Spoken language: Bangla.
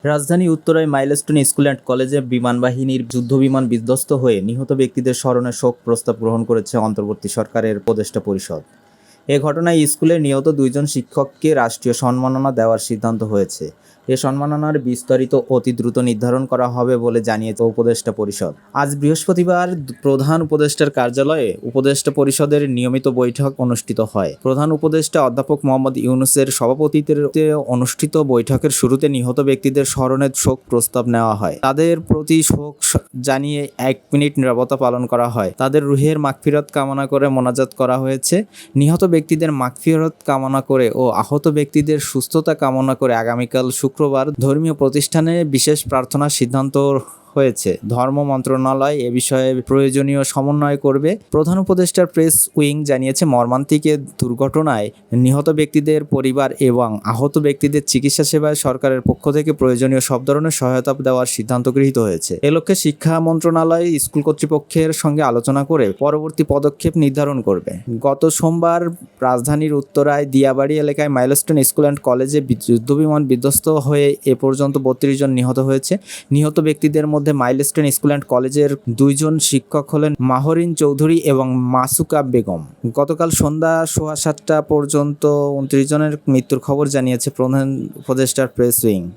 রাজধানী উত্তরায় মাইলস্টোন স্কুল অ্যান্ড কলেজে বিমানবাহিনীর যুদ্ধবিমান বিধ্বস্ত হয়ে নিহত ব্যক্তিদের স্মরণে শোক প্রস্তাব গ্রহণ করেছে অন্তর্বর্তী সরকারের উপদেষ্টা পরিষদ। এ ঘটনায় স্কুলের নিহত ২ জন শিক্ষককে রাষ্ট্রীয় সম্মাননা দেওয়ার সিদ্ধান্ত হয়েছে। এ সম্মাননার বিস্তারিত অতি দ্রুত নির্ধারণ করা হবে বলে জানিয়েছে উপদেষ্টা পরিষদ। আজ বৃহস্পতিবার প্রধান উপদেষ্টার কার্যালয়ে উপদেষ্টা পরিষদের নিয়মিত বৈঠক অনুষ্ঠিত হয়। প্রধান উপদেষ্টা অধ্যাপক মোহাম্মদ ইউনূসের সভাপতিত্বে অনুষ্ঠিত বৈঠকের শুরুতে নিহত ব্যক্তিদের স্মরণে শোক প্রস্তাব নেওয়া হয়। তাদের প্রতি শোক জানিয়ে ১ মিনিট নীরবতা পালন করা হয়। তাদের রুহের মাগফিরাত কামনা করে মোনাজাত করা হয়েছে। নিহত ব্যক্তিদের মাগফিরাত কামনা করে ও আহত ব্যক্তিদের সুস্থতা কামনা করে আগামীকাল শুক্রবার ধর্মীয় প্রতিষ্ঠানে বিশেষ প্রার্থনার সিদ্ধান্ত হয়েছে। ধর্ম মন্ত্রণালয় এ বিষয়ে প্রয়োজনীয় সমন্বয় করবে। প্রধান উপদেষ্টার প্রেস উইং জানিয়েছে, মর্মান্তিক এ দুর্ঘটনায় নিহত ব্যক্তিদের পরিবার এবং আহত ব্যক্তিদের চিকিৎসা সেবায় সরকারের পক্ষ থেকে প্রয়োজনীয় সব ধরনের সহায়তা দেওয়ার সিদ্ধান্ত গৃহীত হয়েছে। এ লক্ষ্যে শিক্ষা মন্ত্রণালয় স্কুল কর্তৃপক্ষের সঙ্গে আলোচনা করে পরবর্তী পদক্ষেপ নির্ধারণ করবে। গত সোমবার রাজধানীর উত্তরায় দিয়াবাড়ি এলাকায় মাইলস্টোন স্কুল অ্যান্ড কলেজে যুদ্ধবিমান বিধ্বস্ত হয়ে এ পর্যন্ত ৩২ জন নিহত হয়েছে। নিহত ব্যক্তিদের মধ্যে মাইলস্টোন স্কুল অ্যান্ড কলেজের ২ জন শিক্ষক হলেন মাহরিন চৌধুরী এবং মাসুকা বেগম। গতকাল সন্ধ্যা ৭:৩০ পর্যন্ত ২৯ জনের মৃত্যুর খবর জানিয়েছে প্রধান উপদেষ্টার প্রেস উইং।